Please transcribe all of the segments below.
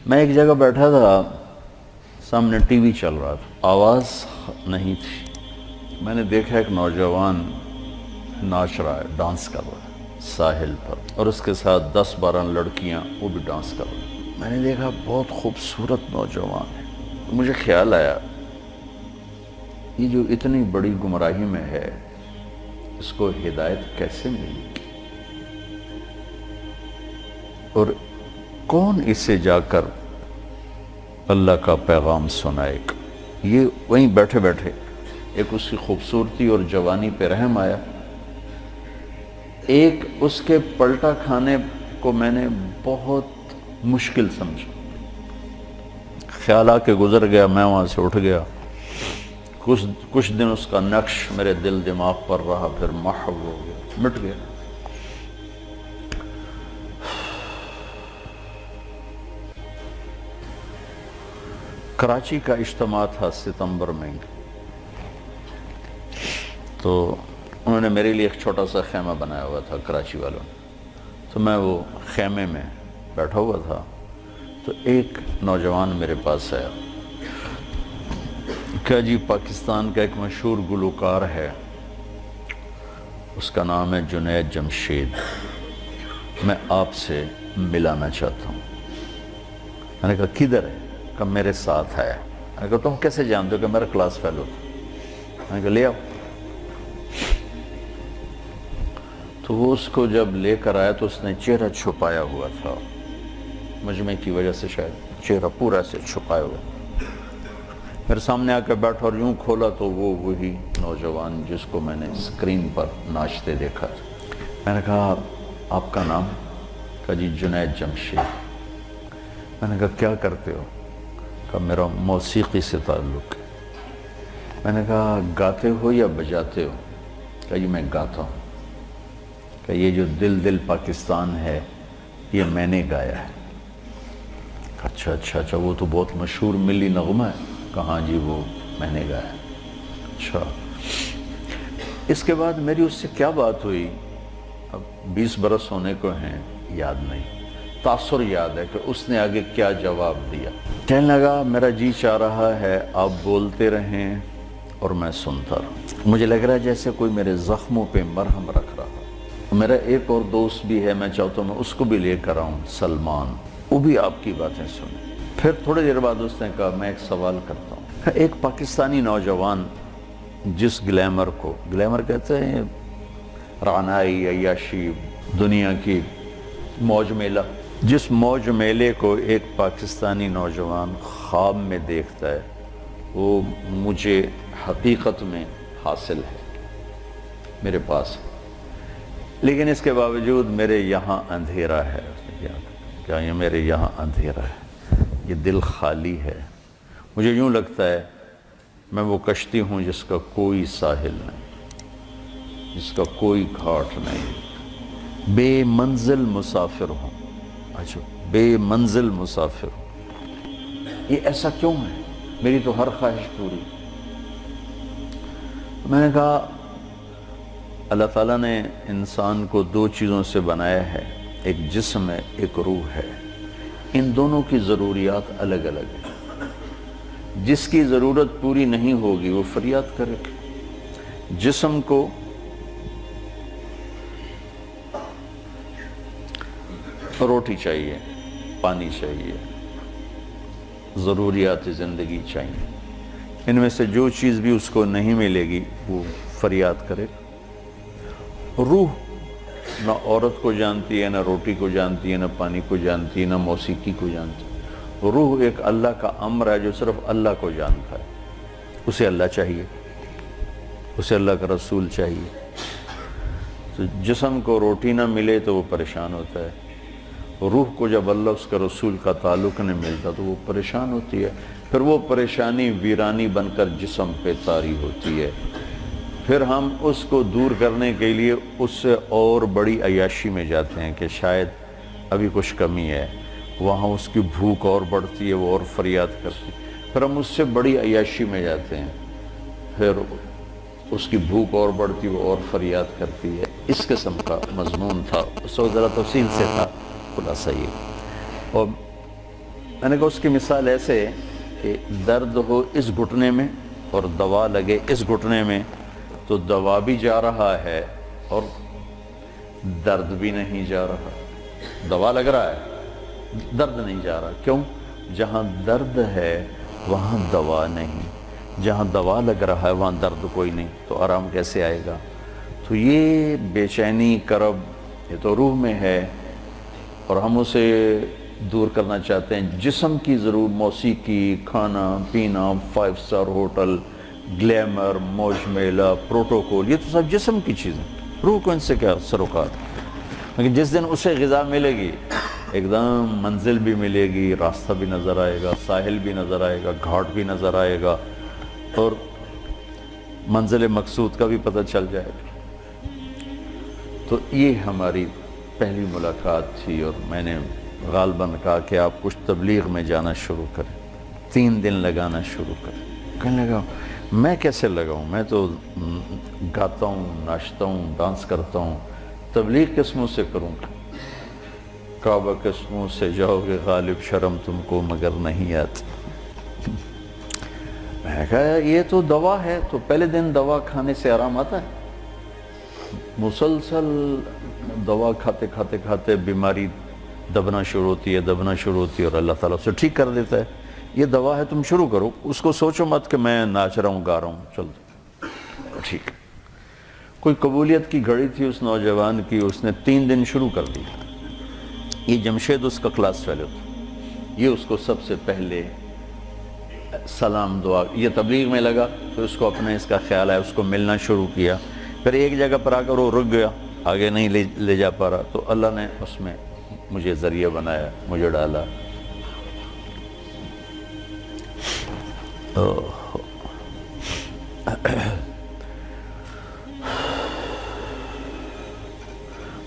میں ایک جگہ بیٹھا تھا، سامنے ٹی وی چل رہا تھا، آواز نہیں تھی۔ میں نے دیکھا ایک نوجوان ناچ رہا ہے، ڈانس کر رہا ہے ساحل پر، اور اس کے ساتھ 10-12 لڑکیاں وہ بھی ڈانس کر رہی ہیں۔ میں نے دیکھا بہت خوبصورت نوجوان ہے۔ مجھے خیال آیا یہ جو اتنی بڑی گمراہی میں ہے اس کو ہدایت کیسے ملی، اور کون اسے جا کر اللہ کا پیغام سنائے گا۔ یہ وہیں بیٹھے بیٹھے ایک اس کی خوبصورتی اور جوانی پہ رحم آیا، ایک اس کے پلٹا کھانے کو میں نے بہت مشکل سمجھا۔ خیال آ کے گزر گیا، میں وہاں سے اٹھ گیا۔ کچھ دن اس کا نقش میرے دل دماغ پر رہا، پھر محو ہو گیا، مٹ گیا۔ کراچی کا اجتماع تھا ستمبر میں، تو انہوں نے میرے لیے ایک چھوٹا سا خیمہ بنایا ہوا تھا کراچی والوں نے، تو میں وہ خیمے میں بیٹھا ہوا تھا، تو ایک نوجوان میرے پاس آیا کہ جی پاکستان کا ایک مشہور گلوکار ہے، اس کا نام ہے جنید جمشید، میں آپ سے ملانا چاہتا ہوں۔ میں نے کہا کدھر ہے؟ کہ میرے ساتھ ہے۔ میں نے کہا تم کیسے جانتے ہو؟ کہ میرا کلاس فیلو تھا۔ میں نے کہا لے آؤ۔ تو وہ اس کو جب لے کر آیا تو اس نے چہرہ چھپایا ہوا تھا، مجمع کی وجہ سے شاید چہرہ پورا سے چھپایا ہوا۔ میرے سامنے آ کے بیٹھا اور یوں کھولا تو وہ وہی نوجوان جس کو میں نے اسکرین پر ناچتے دیکھا تھا۔ میں نے کہا آپ کا نام؟ کہا جی جنید جمشید۔ میں نے کہا کیا کرتے ہو؟ کہ میرا موسیقی سے تعلق ہے۔ میں نے کہا گاتے ہو یا بجاتے ہو؟ کہ جی میں گاتا ہوں۔ کہ یہ جو دل دل پاکستان ہے یہ میں نے گایا ہے۔ اچھا اچھا اچھا، وہ تو بہت مشہور ملی نغمہ ہے۔ کہاں جی وہ میں نے گایا ہے۔ اچھا، اس کے بعد میری اس سے کیا بات ہوئی، اب 20 برس ہونے کو ہیں، یاد نہیں۔ تاثر یاد ہے کہ اس نے آگے کیا جواب دیا۔ کہنے لگا میرا جی چاہ رہا ہے آپ بولتے رہیں اور میں سنتا رہوں۔ مجھے لگ رہا ہے جیسے کوئی میرے زخموں پہ مرہم رکھ رہا۔ میرا ایک اور دوست بھی ہے، میں چاہتا ہوں میں اس کو بھی لے کر آؤں، سلمان، وہ بھی آپ کی باتیں سنیں۔ پھر تھوڑی دیر بعد اس نے کہا میں ایک سوال کرتا ہوں۔ ایک پاکستانی نوجوان جس گلیمر کو، گلیمر کہتے ہیں رعنائی، عیاشی، دنیا کی موج میلہ، جس موج میلے کو ایک پاکستانی نوجوان خواب میں دیکھتا ہے وہ مجھے حقیقت میں حاصل ہے، میرے پاس ہے، لیکن اس کے باوجود میرے یہاں اندھیرا ہے۔ کیا یہ میرے یہاں اندھیرا ہے، یہ دل خالی ہے، مجھے یوں لگتا ہے میں وہ کشتی ہوں جس کا کوئی ساحل نہیں، جس کا کوئی گھاٹ نہیں، بے منزل مسافر ہوں۔ اچھا، بے منزل مسافر ہوں، یہ ایسا کیوں ہے؟ میری تو ہر خواہش پوری۔ میں نے کہا اللہ تعالیٰ نے انسان کو 2 چیزوں سے بنایا ہے، ایک جسم ہے، ایک روح ہے، ان دونوں کی ضروریات الگ الگ ہیں۔ جس کی ضرورت پوری نہیں ہوگی وہ فریاد کرے۔ جسم کو روٹی چاہیے، پانی چاہیے، ضروریات زندگی چاہیے، ان میں سے جو چیز بھی اس کو نہیں ملے گی وہ فریاد کرے۔ روح نہ عورت کو جانتی ہے، نہ روٹی کو جانتی ہے، نہ پانی کو جانتی ہے، نہ موسیقی کو جانتی ہے۔ روح ایک اللہ کا امر ہے جو صرف اللہ کو جانتا ہے، اسے اللہ چاہیے، اسے اللہ کا رسول چاہیے۔ تو جسم کو روٹی نہ ملے تو وہ پریشان ہوتا ہے، روح کو جب اللہ اس کا رسول کا تعلق نہیں ملتا تو وہ پریشان ہوتی ہے، پھر وہ پریشانی ویرانی بن کر جسم پہ طاری ہوتی ہے، پھر ہم اس کو دور کرنے کے لیے اس سے اور بڑی عیاشی میں جاتے ہیں کہ شاید ابھی کچھ کمی ہے، وہاں اس کی بھوک اور بڑھتی ہے، وہ اور فریاد کرتی ہے، پھر ہم اس سے بڑی عیاشی میں جاتے ہیں، پھر اس کی بھوک اور بڑھتی، وہ اور فریاد کرتی ہے۔ اس قسم کا مضمون تھا، اس وقت ذرا تفصیل سے تھا، خلاصہ یہ۔ اور میں نے کہا اس کی مثال ایسے کہ درد ہو اس گھٹنے میں اور دوا لگے اس گھٹنے میں تو دوا بھی جا رہا ہے اور درد بھی نہیں جا رہا. دوا لگ رہا ہے، درد نہیں جا رہا. کیوں؟ جہاں درد ہے وہاں دوا نہیں، جہاں دوا لگ رہا ہے وہاں درد کوئی نہیں، تو آرام کیسے آئے گا؟ تو یہ بے چینی، کرب، یہ تو روح میں ہے اور ہم اسے دور کرنا چاہتے ہیں. جسم کی ضرور موسیقی، کھانا پینا، 5 اسٹار ہوٹل، گلیمر، موج میلہ، پروٹوکول، یہ تو سب جسم کی چیزیں. روح کو ان سے کیا سروکار؟ لیکن جس دن اسے غذا ملے گی، ایک دم منزل بھی ملے گی، راستہ بھی نظر آئے گا، ساحل بھی نظر آئے گا، گھاٹ بھی نظر آئے گا اور منزل مقصود کا بھی پتہ چل جائے گا. تو یہ ہماری پہلی ملاقات تھی اور میں نے غالباً کہا کہ آپ کچھ تبلیغ میں جانا شروع کریں، 3 دن لگانا شروع کریں. کہنے لگا میں کیسے لگاؤں؟ میں تو گاتا ہوں، ناچتا ہوں، ڈانس کرتا ہوں، تبلیغ کس منہ سے کروں گا؟ کعبہ کس منہ سے جاؤ گے غالب، شرم تم کو مگر نہیں آتی. میں نے کہا یہ تو دوا ہے. تو پہلے دن دوا کھانے سے آرام آتا ہے؟ مسلسل دوا کھاتے کھاتے کھاتے بیماری دبنا شروع ہوتی ہے اور اللہ تعالیٰ اسے ٹھیک کر دیتا ہے. یہ دوا ہے، تم شروع کرو. اس کو سوچو مت کہ میں ناچ رہا ہوں، گا رہا ہوں، چل ٹھیک. کوئی قبولیت کی گھڑی تھی اس نوجوان کی، اس نے 3 دن شروع کر دی. یہ جمشید اس کا کلاس فیلو تھا. یہ اس کو سب سے پہلے سلام دعا، یہ تبلیغ میں لگا، پھر اس کو اپنے اس کا خیال آیا، اس کو ملنا شروع کیا. پھر ایک جگہ پر آ کر وہ رک گیا، آگے نہیں لے جا پا رہا. تو اللہ نے اس میں مجھے ذریعہ بنایا، مجھے ڈالا.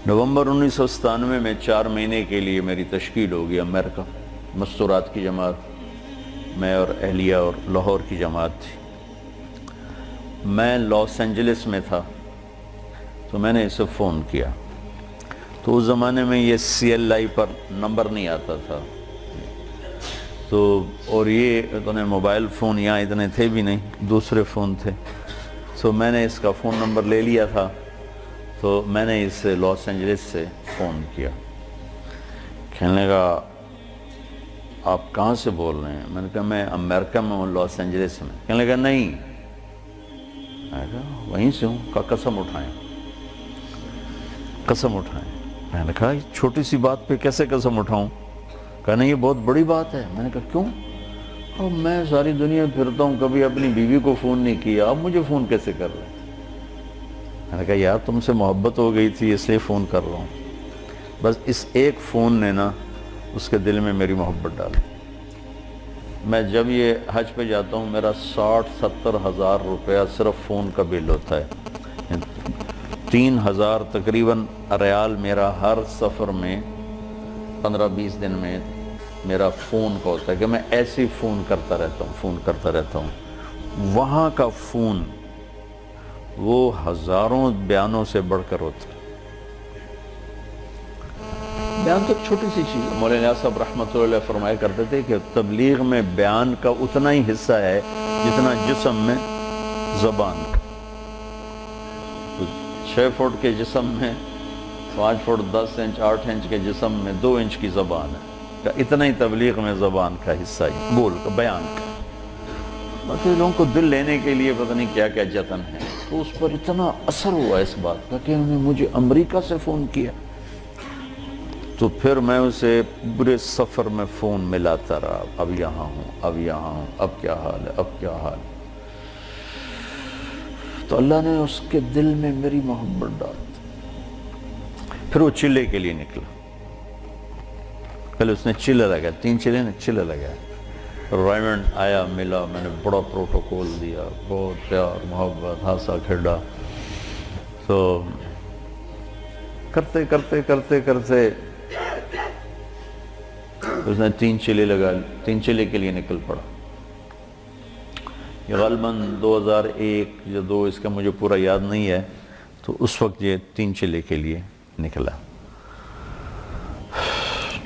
نومبر 1997 میں 4 مہینے کے لیے میری تشکیل ہوگی امریکہ. مستورات کی جماعت، میں اور اہلیہ اور لاہور کی جماعت تھی. میں لاس اینجلس میں تھا تو میں نے اسے فون کیا. تو اس زمانے میں یہ CLI پر نمبر نہیں آتا تھا، تو اور یہ اتنے موبائل فون یہاں اتنے تھے بھی نہیں، دوسرے فون تھے. تو میں نے اس کا فون نمبر لے لیا تھا. تو میں نے اس سے لاس اینجلس سے فون کیا. کہنے لگا آپ کہاں سے بول رہے ہیں؟ میں نے کہا میں امریکہ میں ہوں، لاس اینجلس میں. کہنے لگا نہیں، میں نے کہا وہیں سے ہوں. کہا قسم اٹھائیں، قسم اٹھائیں. میں نے کہا چھوٹی سی بات پہ کیسے قسم اٹھاؤں؟ کہا نہیں یہ بہت بڑی بات ہے. میں نے کہا کیوں؟ اور میں ساری دنیا پھرتا ہوں، کبھی اپنی بیوی کو فون نہیں کیا، اب مجھے فون کیسے کر رہے ہیں؟ میں نے کہا یار تم سے محبت ہو گئی تھی اس لیے فون کر رہا ہوں. بس اس ایک فون نے نا اس کے دل میں میری محبت ڈالی. میں جب یہ حج پہ جاتا ہوں میرا 60-70 ہزار روپیہ صرف فون کا بل ہوتا ہے. 3000 تقریباً ریال میرا ہر سفر میں 15-20 دن میں میرا فون کا ہوتا ہے کہ میں ایسے فون کرتا رہتا ہوں. وہاں کا فون وہ ہزاروں بیانوں سے بڑھ کر ہوتا ہے. بیان تو ایک چھوٹی سی چیز ہے. مولانا صاحب رحمۃ اللہ علیہ فرمایا کرتے تھے کہ تبلیغ میں بیان کا اتنا ہی حصہ ہے جتنا جسم میں زبان کا. 6 فٹ کے جسم میں 5 فٹ 10 انچ 8 انچ کے جسم میں 2 انچ کی زبان ہے. اتنا ہی تبلیغ میں زبان کا حصہ ہے، بول کا، بیان کا. باقی لوگوں کو دل لینے کے لیے پتہ نہیں کیا کیا جتن ہے. تو اس پر اتنا اثر ہوا اس بات کا کہ انہوں نے مجھے امریکہ سے فون کیا. تو پھر میں اسے پورے سفر میں فون ملاتا رہا، اب یہاں ہوں، اب یہاں ہوں، اب کیا حال ہے، اب کیا حال ہے. تو اللہ نے اس کے دل میں میری محبت ڈال دی. پھر وہ چلے کے لیے نکلا. پہلے اس نے چلے لگا، 3 چلے نے چلے لگا. ریمنڈ آیا، ملا، میں نے بڑا پروٹوکول دیا، بہت پیار محبت، ہنسا کھیڑا. تو کرتے کرتے کرتے کرتے اس نے 3 چلے لگا، 3 چلے کے لیے نکل پڑا. یہ غالباً 2001 یا 2 اس کا مجھے پورا یاد نہیں ہے. تو اس وقت یہ 3 چلے کے لیے نکلا.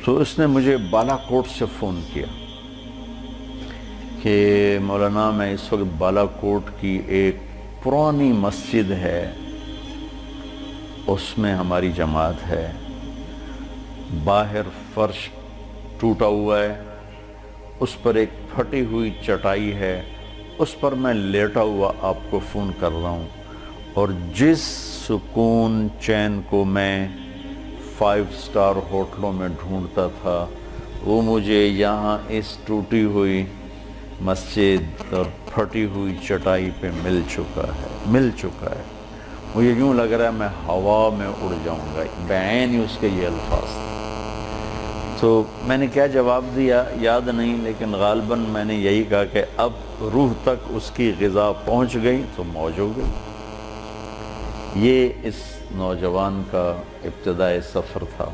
تو اس نے مجھے بالا کوٹ سے فون کیا کہ مولانا میں اس وقت بالا کوٹ کی ایک پرانی مسجد ہے، اس میں ہماری جماعت ہے، باہر فرش ٹوٹا ہوا ہے، اس پر ایک پھٹی ہوئی چٹائی ہے، اس پر میں لیٹا ہوا آپ کو فون کر رہا ہوں، اور جس سکون چین کو میں 5 سٹار ہوٹلوں میں ڈھونڈتا تھا وہ مجھے یہاں اس ٹوٹی ہوئی مسجد اور پھٹی ہوئی چٹائی پہ مل چکا ہے۔ مجھے یوں لگ رہا ہے میں ہوا میں اڑ جاؤں گا، بعین ہی اس کے یہ الفاظ تھے۔ تو میں نے کیا جواب دیا یاد نہیں، لیکن غالباً میں نے یہی کہا کہ اب روح تک اس کی غذا پہنچ گئی تو موج ہو گئی۔ یہ اس نوجوان کا ابتدائی سفر تھا۔